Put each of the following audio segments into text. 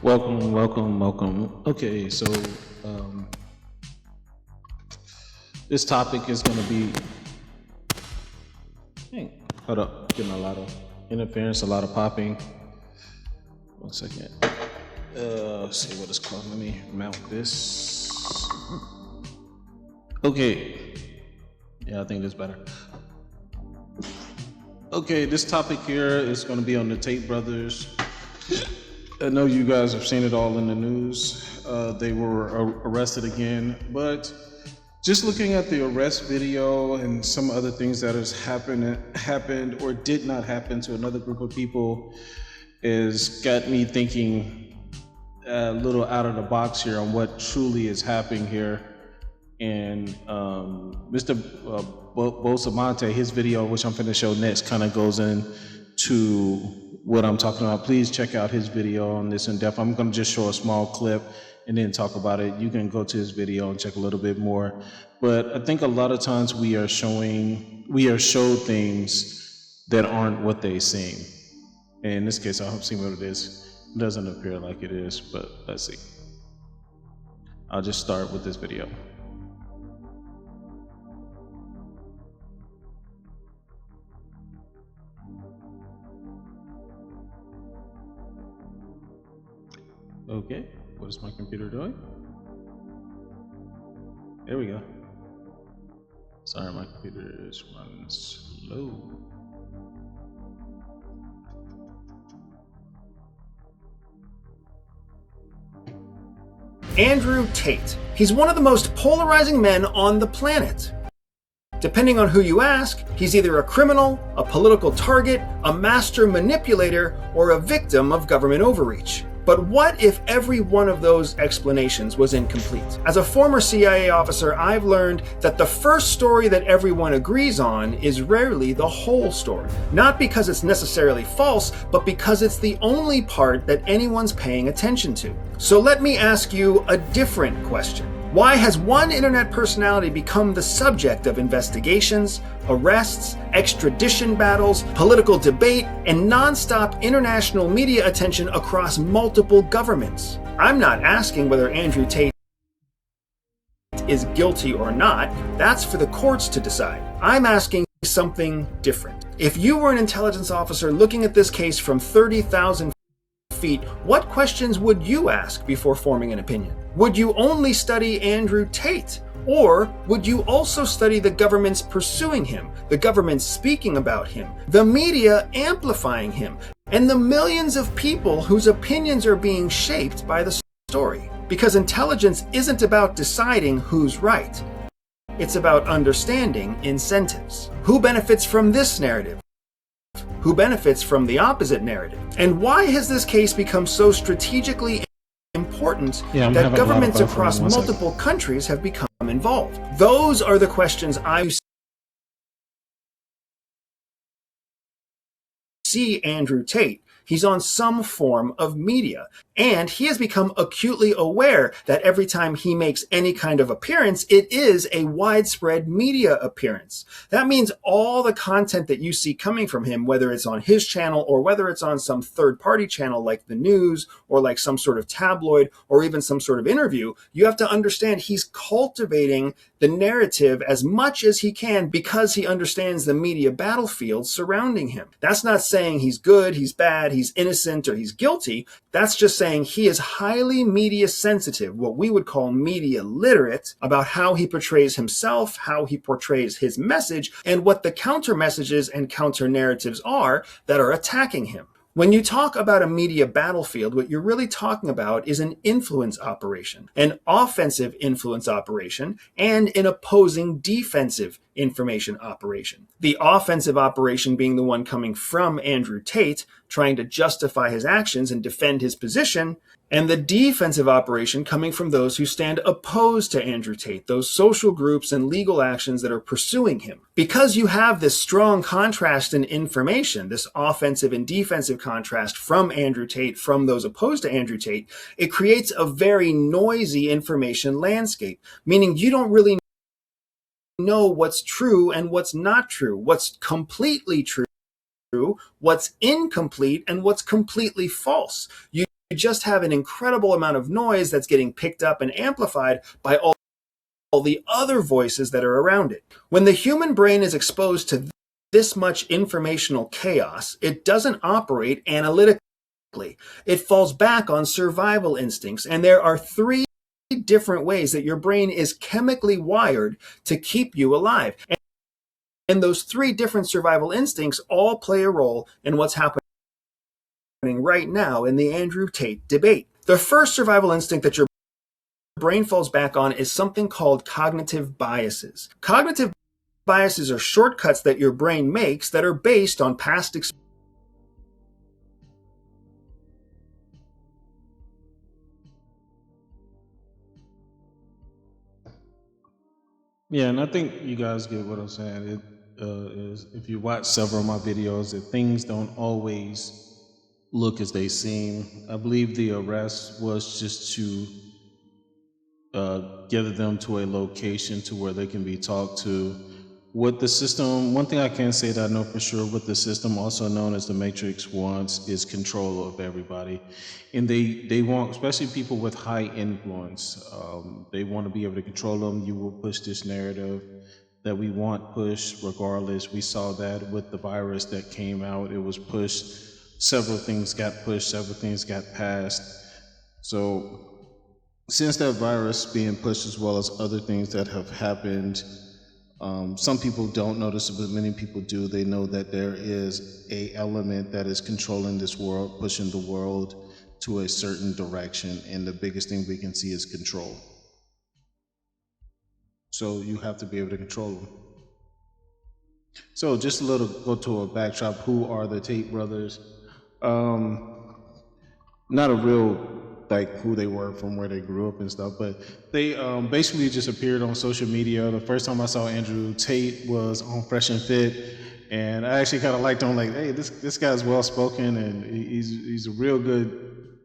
Welcome. Okay, so um, this topic is going to be. Hold up, getting a lot of interference, a lot of popping. 1 second. Let's see what it's called. Let me mount this. Okay. Yeah, I think that's better. Okay, this topic here is going to be on the Tate brothers. I know you guys have seen it all in the news. They were arrested again, but just looking at the arrest video and some other things that has happened or did not happen to another group of people has got me thinking a little out of the box here on what truly is happening here. And Mr. Bosamante, his video, which I'm going to show next, kind of goes into what I'm talking about. Please check out his video on this in depth. I'm going to just show a small clip and then talk about it. You can go to his video and check a little bit more. But I think a lot of times we are showed things that aren't what they seem. And in this case, I hope see what it is. It doesn't appear like it is, but let's see. I'll just start with this video. Okay, what is my computer doing? There we go. Sorry, my computer is running slow. Andrew Tate. He's one of the most polarizing men on the planet. Depending on who you ask, he's either a criminal, a political target, a master manipulator, or a victim of government overreach. But what if every one of those explanations was incomplete? As a former CIA officer, I've learned that the first story that everyone agrees on is rarely the whole story. Not because it's necessarily false, but because it's the only part that anyone's paying attention to. So let me ask you a different question. Why has one internet personality become the subject of investigations, arrests, extradition battles, political debate, and non-stop international media attention across multiple governments? I'm not asking whether Andrew Tate is guilty or not. That's for the courts to decide. I'm asking something different. If you were an intelligence officer looking at this case from 30,000 feet, what questions would you ask before forming an opinion? Would you only study Andrew Tate? Or would you also study the governments pursuing him, the governments speaking about him, the media amplifying him, and the millions of people whose opinions are being shaped by the story? Because intelligence isn't about deciding who's right. It's about understanding incentives. Who benefits from this narrative? Who benefits from the opposite narrative? And why has this case become so strategically important that governments across multiple countries have become involved? Those are the questions I see Andrew Tate. He's on some form of media, and he has become acutely aware that every time he makes any kind of appearance, it is a widespread media appearance. That means all the content that you see coming from him, whether it's on his channel or whether it's on some third-party channel like the news or like some sort of tabloid or even some sort of interview, you have to understand he's cultivating the narrative as much as he can because he understands the media battlefield surrounding him. That's not saying he's good, he's bad, he's innocent, or he's guilty. That's just saying he is highly media sensitive, what we would call media literate, about how he portrays himself, how he portrays his message, and what the counter messages and counter narratives are that are attacking him. When you talk about a media battlefield, what you're really talking about is an influence operation, an offensive influence operation, and an opposing defensive information operation. The offensive operation being the one coming from Andrew Tate, trying to justify his actions and defend his position, and the defensive operation coming from those who stand opposed to Andrew Tate, those social groups and legal actions that are pursuing him. Because you have this strong contrast in information, this offensive and defensive contrast from Andrew Tate, from those opposed to Andrew Tate, it creates a very noisy information landscape, meaning you don't really know what's true and what's not true, what's completely true, what's incomplete, and what's completely false. You just have an incredible amount of noise that's getting picked up and amplified by all the other voices that are around it. When the human brain is exposed to this much informational chaos, it doesn't operate analytically. It falls back on survival instincts, and there are three different ways that your brain is chemically wired to keep you alive. And those three different survival instincts all play a role in what's happening right now in the Andrew Tate debate. The first survival instinct that your brain falls back on is something called cognitive biases. Cognitive biases are shortcuts that your brain makes that are based on past experiences. Yeah, and I think you guys get what I'm saying. It is if you watch several of my videos, that things don't always look as they seem. I believe the arrest was just to gather them to a location to where they can be talked to. What the system, one thing I can say that I know for sure, what the system, also known as the Matrix, wants is control of everybody. And they want, especially people with high influence, they want to be able to control them. You will push this narrative that we want pushed regardless. We saw that with the virus that came out. It was pushed. Several things got pushed, several things got passed. So since that virus being pushed, as well as other things that have happened, some people don't notice it, but many people do. They know that there is a element that is controlling this world, pushing the world to a certain direction, and the biggest thing we can see is control. So you have to be able to control them. So just a little, go to a backdrop. Who are the Tate brothers? Not a real like who they were from where they grew up and stuff, but they basically just appeared on social media. The first time I saw Andrew Tate was on Fresh and Fit, and I actually kind of liked him. Like, hey, this guy's well spoken, and he's a real good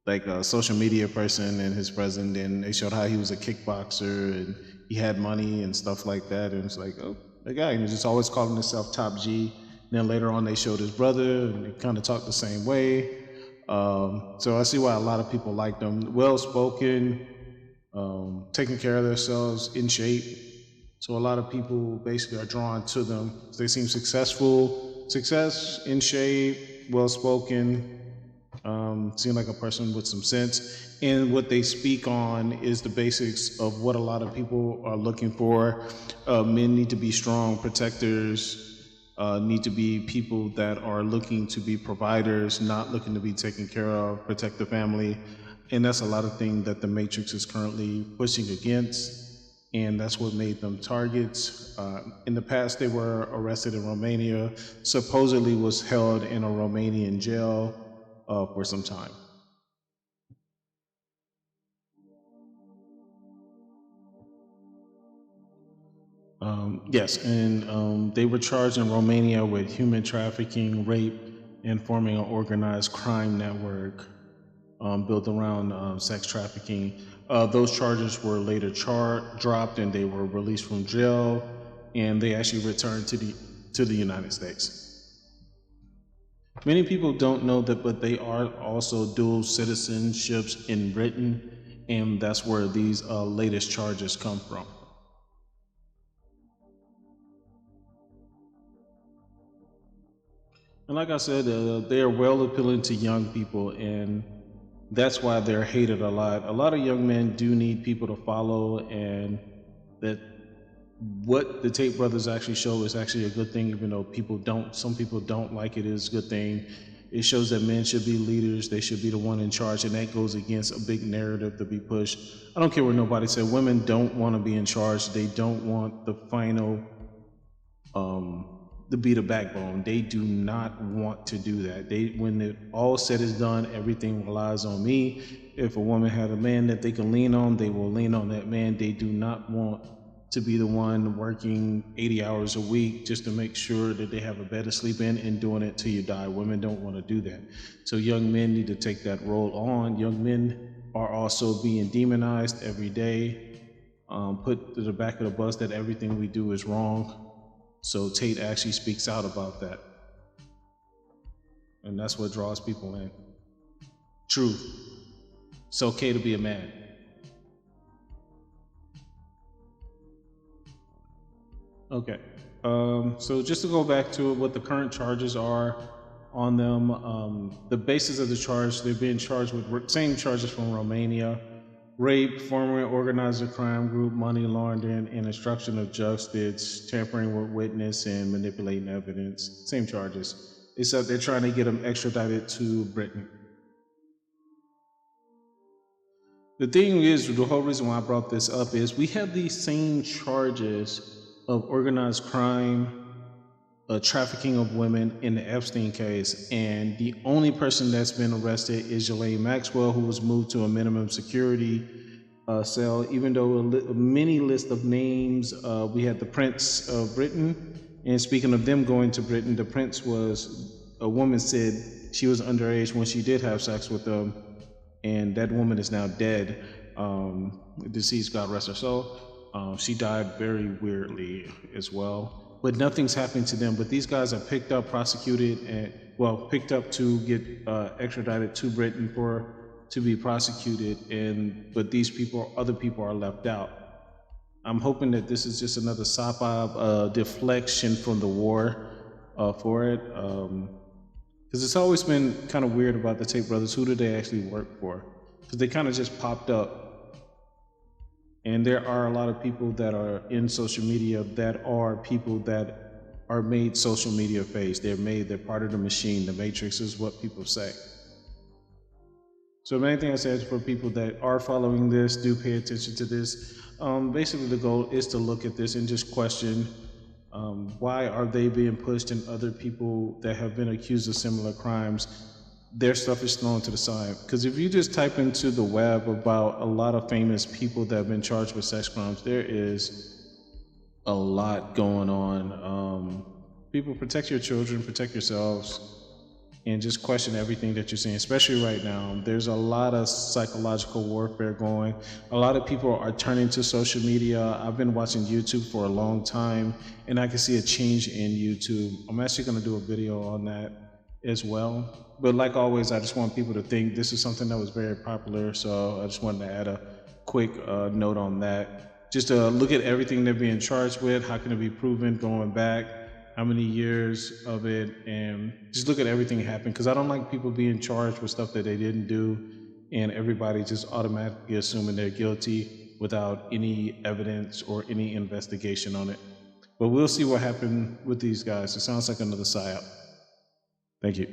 like social media person and his present. And they showed how he was a kickboxer and he had money and stuff like that. And it's like, oh, the guy, and he's just always calling himself Top G. And then later on, they showed his brother, and they kind of talked the same way. So I see why a lot of people like them. Well spoken, taking care of themselves, in shape. So a lot of people basically are drawn to them. They seem successful, in shape, well spoken, seem like a person with some sense. And what they speak on is the basics of what a lot of people are looking for. Men need to be strong protectors, need to be people that are looking to be providers, not looking to be taken care of, protect the family. And that's a lot of things that the Matrix is currently pushing against. And that's what made them targets. In the past, they were arrested in Romania, supposedly was held in a Romanian jail for some time. Yes, and they were charged in Romania with human trafficking, rape, and forming an organized crime network built around sex trafficking. Those charges were later dropped, and they were released from jail, and they actually returned to the United States. Many people don't know that, but they are also dual citizenships in Britain, and that's where these latest charges come from. And like I said, they are well appealing to young people, and that's why they're hated a lot. A lot of young men do need people to follow, and that what the Tate brothers actually show is actually a good thing, even though some people don't like it, is a good thing. It shows that men should be leaders, they should be the one in charge, and that goes against a big narrative to be pushed. I don't care what nobody said, women don't want to be in charge, they don't want the final to be the backbone. They do not want to do that. When it all said is done, everything relies on me. If a woman had a man that they can lean on, they will lean on that man. They do not want to be the one working 80 hours a week just to make sure that they have a bed to sleep in and doing it till you die. Women don't want to do that. So young men need to take that role on. Young men are also being demonized every day, put to the back of the bus that everything we do is wrong. So Tate actually speaks out about that. And that's what draws people in. truth. It's okay to be a man. Okay. So just to go back to what the current charges are on them, the basis of the charge, they're being charged with same charges from Romania: rape, forming an organized crime group, money laundering, and obstruction of justice, tampering with witness, and manipulating evidence. Same charges, except they're trying to get them extradited to Britain. The thing is, the whole reason why I brought this up is we have these same charges of organized crime, trafficking of women in the Epstein case, and the only person that's been arrested is Ghislaine Maxwell, who was moved to a minimum security cell. Even though a mini list of names, we had the Prince of Britain, and speaking of them going to Britain, the Prince was a woman said she was underage when she did have sex with them, and that woman is now dead, deceased, God rest her soul. She died very weirdly as well, but nothing's happened to them. But these guys are picked up, prosecuted, and picked up to get extradited to Britain to be prosecuted. But these people, other people, are left out. I'm hoping that this is just another soap opera deflection from the war for it, because it's always been kind of weird about the Tate brothers. Who do they actually work for? Because they kind of just popped up. And there are a lot of people that are in social media that are people that are made social media face. They're part of the machine. The matrix is what people say. So the main thing I said for people that are following this, do pay attention to this. Basically the goal is to look at this and just question, why are they being pushed, and other people that have been accused of similar crimes, their stuff is thrown to the side. Because if you just type into the web about a lot of famous people that have been charged with sex crimes, there is a lot going on. People, protect your children, protect yourselves, and just question everything that you're seeing, especially right now. There's a lot of psychological warfare going. A lot of people are turning to social media. I've been watching YouTube for a long time, and I can see a change in YouTube. I'm actually going to do a video on that as well. But like always, I just want people to think this is something that was very popular, so I just wanted to add a quick note on that. Just to look at everything they're being charged with, how can it be proven going back, how many years of it, and just look at everything happen, because I don't like people being charged with stuff that they didn't do, and everybody just automatically assuming they're guilty without any evidence or any investigation on it. But we'll see what happened with these guys. It sounds like another psyop. Thank you.